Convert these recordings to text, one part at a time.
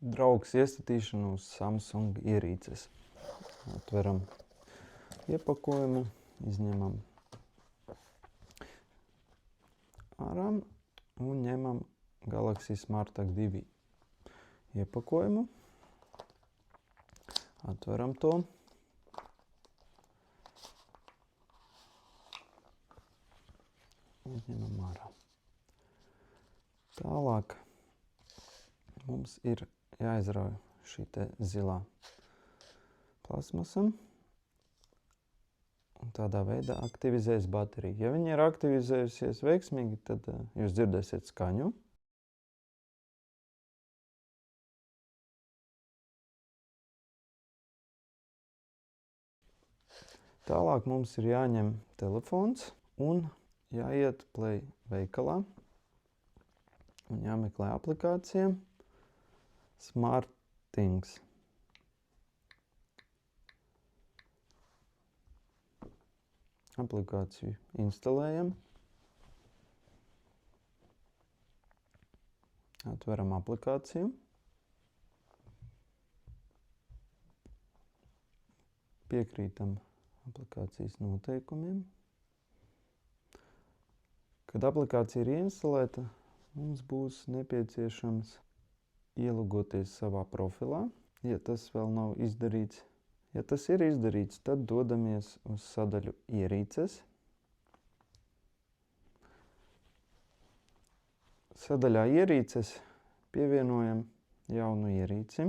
Draugs iestatīšanu uz Samsung ierīces. Atveram iepakojumu, izņemam ārā un ņemam Galaxy SmartTag 2 iepakojumu. Atveram to. Izņemam ārā. Tālāk mums ir jāizrauj šī te zilā plasmasa un tādā veidā aktivizēs bateriju. Ja viņa ir aktivizējusies veiksmīgi, tad jūs dzirdēsiet skaņu. Tālāk mums ir jāņem telefons un jāiet Play veikalā un jāmeklē aplikācija SmartThings. Aplikāciju instalējam. Atveram aplikāciju. Piekrītam aplikācijas noteikumiem. Kad aplikācija ir ieinstalēta, mums būs nepieciešams ielogoties savā profilā, ja tas vēl nav izdarīts. Ja tas ir izdarīts, tad dodamies uz sadaļu ierīces. Sadaļā ierīces pievienojam jaunu ierīci,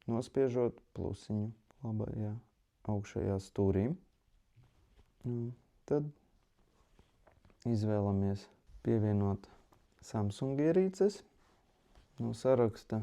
nospiežot plusiņu labajā augšējā stūrī. Tad izvēlamies pievienot Samsung ierīces. No saraksta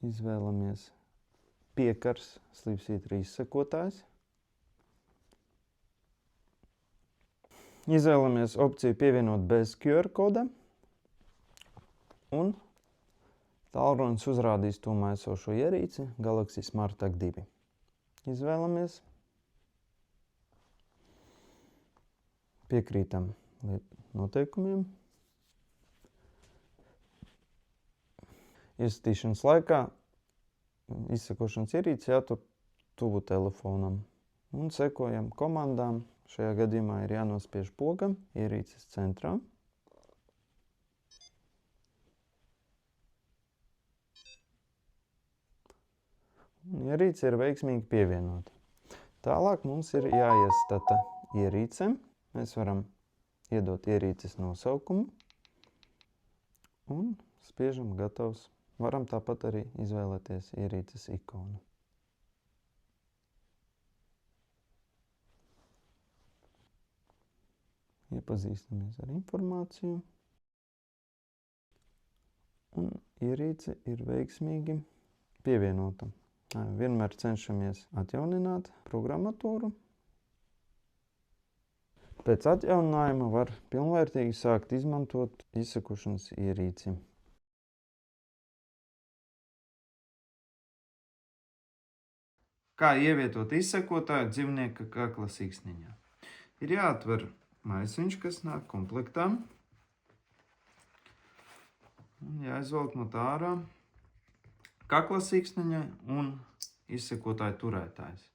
izvēlamies piekars slīpsvītra izsekotājs. Izvēlamies opciju pievienot bez QR koda. Un tālrunis uzrādīs tūmā esošo ierīci Galaxy SmartTag 2. Izvēlamies. Piekrītam noteikumiem. Iesaistīšanas laikā izsekošanas ierīce jātur tuvu telefonam un sekojam komandām. Šajā gadījumā ir jānospiež poga ierīces centrā. Ierīce ir veiksmīgi pievienota. Tālāk mums ir jāiestata ierīce. Mēs varam iedot ierīces nosaukumu un spiežam gatavs. Varam tāpat arī izvēlēties ierīces ikonu. Iepazīstamies ar informāciju. Un ierīce ir veiksmīgi pievienota. Vienmēr cenšamies atjaunināt programmatūru. Pēc atjauninājuma var pilnvērtīgi sākt izmantot izsekošanas ierīci. Kā ievietot izsekotāju dzīvnieka kakla siksniņā? Ir jāatver maisiņš, kas nāk komplektā. Un jāizvelk no tā ārā kakla siksniņa un izsekotāju turētājs.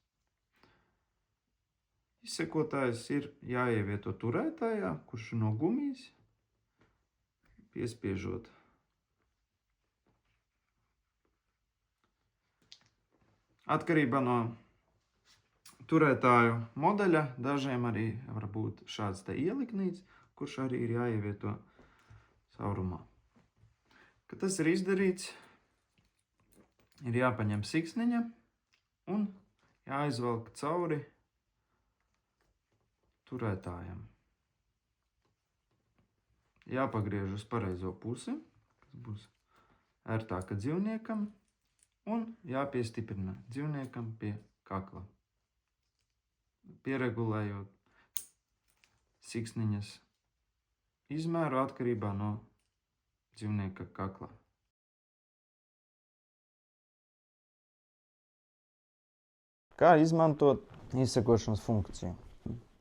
Izsekotājs ir jāievieto turētājā, kurš no gumijas, piespiežot atkarībā no turētāju modeļa. Dažiem arī var būt šāds te ieliknīts, kurš arī ir jāievieto caurumā. Kad tas ir izdarīts, ir jāpaņem siksniņa un jāizvelk cauri turētājam. Jāpagriež uz pareizo pusi, kas būs ērtāka dzīvniekam, un jāpiestiprina dzīvniekam pie kakla, pieregulējot siksniņas izmēru atkarībā no dzīvnieka kakla. Kā izmantot izsekošanas funkciju?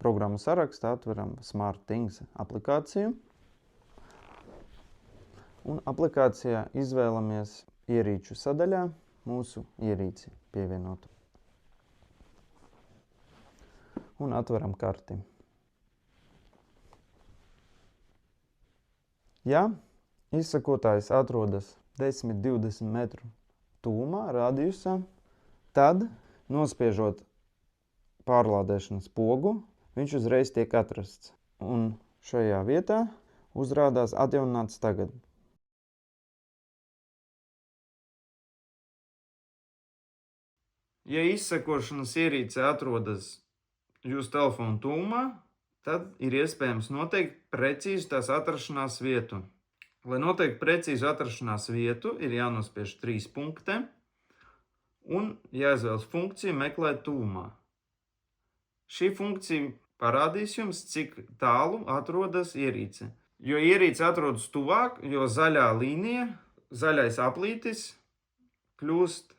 Programmas sarakstā atveram SmartThings aplikāciju. Un aplikācijā izvēlamies ierīču sadaļā mūsu ierīci pievienot. Un atveram karti. Ja izsakotājs atrodas 10-20 metru tūmā, radiusā, tad, nospiežot pārlādēšanas pogu, viņš uzreiz tiek atrasts. Un šajā vietā uzrādās atjaunināts tagad. Ja izsekošanas ierīce atrodas jūsu telefona tūmā, tad ir iespējams noteikt precīzu tās atrašanās vietu. Lai noteikti precīzu atrašanās vietu, ir jānospiež 3 punkti un jāizvēlas funkcija meklēt tūmā. Šī funkcija parādīs jums, cik tālu atrodas ierīce. Jo ierīce atrodas tuvāk, jo zaļā līnija, zaļais aplītis kļūst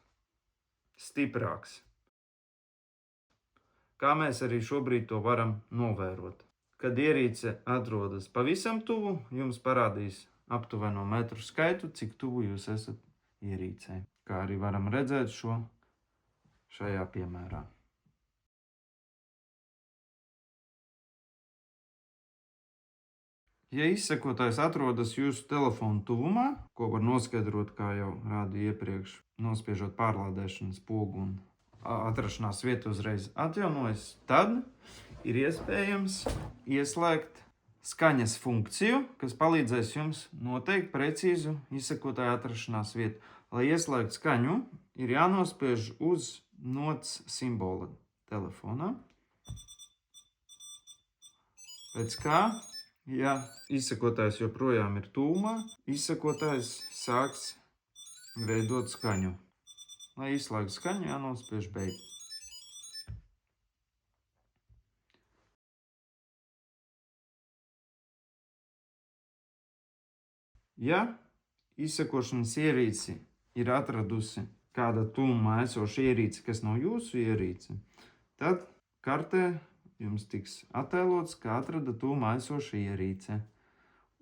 stiprāks. Kā mēs arī šobrīd to varam novērot. Kad ierīce atrodas pavisam tuvu, jums parādīs aptuveno metru skaitu, cik tuvu jūs esat ierīcei. Kā arī varam redzēt šajā piemērā. Ja izsekotājs atrodas jūsu telefona tuvumā, ko var noskaidrot, kā jau rādīju iepriekš, nospiežot pārlādēšanas pogu un atrašanās vieta uzreiz atjaunojas, tad ir iespējams ieslēgt skaņas funkciju, kas palīdzēs jums noteikt precīzu izsekotāju atrašanās vietu. Lai ieslēgtu skaņu, ir jānospiež uz nots simbola telefonā. Pēc kā, ja izsekotājs joprojām ir tūmā, izsekotājs sāks veidot skaņu. Lai izslēgtu skaņu, jānospiež beigt. Ja izsekošanas ierīci ir atradusi kāda tūmā esoša ierīce, kas nav jūsu ierīce, tad kartē jums tiks attēlots, kā atrada tūmā esoša ierīce.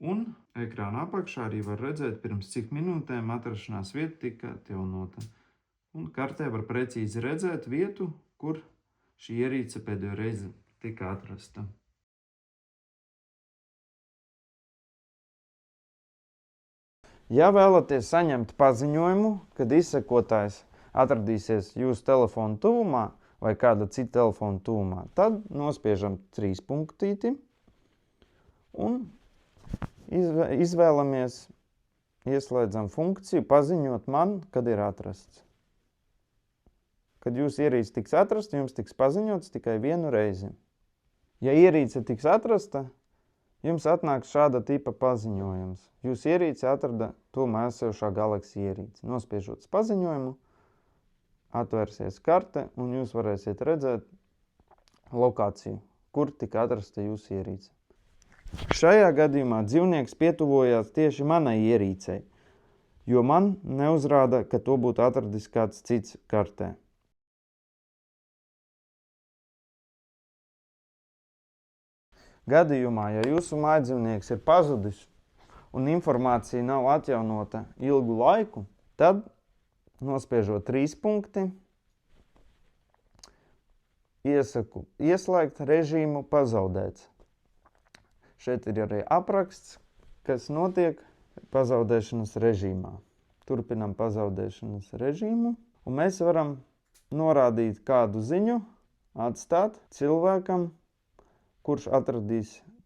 Un ekrāna apakšā arī var redzēt, pirms cik minūtēm atrašanās vieta tika atjaunota. Un kartē var precīzi redzēt vietu, kur šī ierīce pēdējo reizi tika atrasta. Ja vēlaties saņemt paziņojumu, kad izsekotājs atradīsies jūsu telefona tuvumā vai kāda cita telefona tuvumā, tad nospiežam 3 punktīti un izvēlamies, ieslēdzam funkciju paziņot man, kad ir atrasts. Kad jūsu ierīce tiks atrasta, jums tiks paziņots tikai 1 reizi. Ja ierīce tiks atrasta, jums atnāks šāda tipa paziņojums. Jūsu ierīce atrada tūmā esošā Galaxy ierīci. Nospiežot paziņojumu, atvērsies karte un jūs varēsiet redzēt lokāciju, kur tika atrasta jūsu ierīce. Šajā gadījumā dzīvnieks pietuvojās tieši manai ierīcei, jo man neuzrāda, ka to būtu atradis kāds cits kartē. Gadījumā, ja jūsu mājdzīvnieks ir pazudis un informācija nav atjaunota ilgu laiku, tad, nospiežot 3 punkti, iesaku ieslēgt režīmu pazaudēts. Šeit ir arī apraksts, kas notiek pazaudēšanas režīmā. Turpinam pazaudēšanas režīmu, un mēs varam norādīt kādu ziņu, atstāt cilvēkam, kurš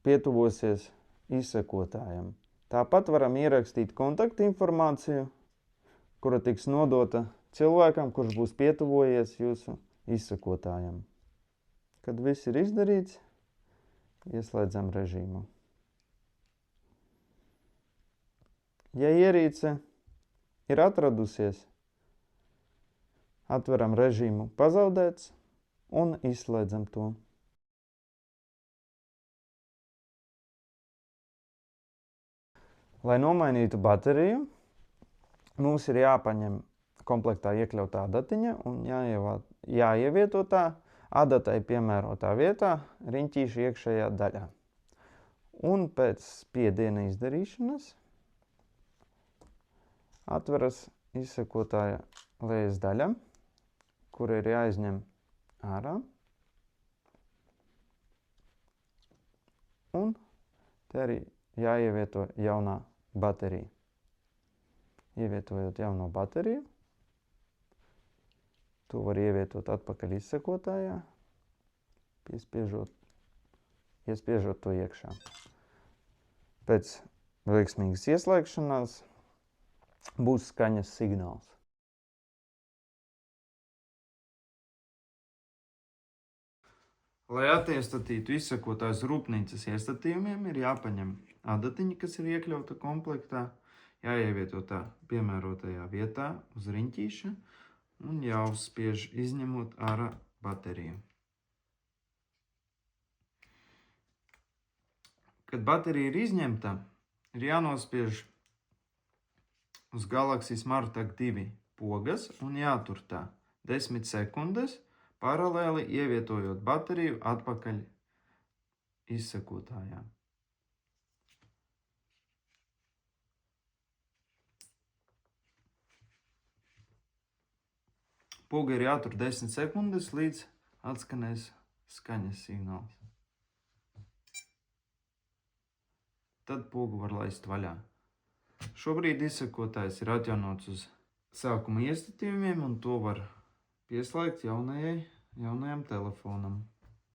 pietuvosies izsekotājam. Tāpat varam ierakstīt kontaktinformāciju, kura tiks nodota cilvēkam, kurš būs pietuvojies jūsu izsekotājam. Kad viss ir izdarīts, ieslēdzam režīmu. Ja ierīce ir atradusies, atveram režīmu pazaudēts un izslēdzam to. Lai nomainītu bateriju, mums ir jāpaņem komplektā iekļautā adatiņa un jāievieto tā adatai piemērotā vietā riņķīša iekšējā daļā. Un pēc spiediena izdarīšanas atveras izsekotāja lejas daļa, kura ir jāizņem ārā. Un te arī jāievieto jaunā baterija. Ievietojot jauno bateriju, to var ievietot atpakaļ izsekotājā, iespiežot to iekšā. Pēc veiksmīgas ieslēgšanās būs skaņas signāls. Lai attiestatītu izsekotājs rūpnīcas iestatījumiem, ir jāpaņem adatiņa, kas ir iekļauta komplektā, jāievieto tā piemērotajā vietā uz riņķīša un jāuzspiež izņemot ārā bateriju. Kad baterija ir izņemta, ir jānospiež uz Galaxy SmartTag 2 pogas un jātur tā 10 sekundes, paralēli ievietojot bateriju atpakaļ izsekotājā. Poga ir jātur 10 sekundes, līdz atskanēs skaņas signāls. Tad pogu var laist vaļā. Šobrīd izsekotājs ir atjaunots uz sākuma iestatījumiem, un to var pieslēgt jaunajam telefonam.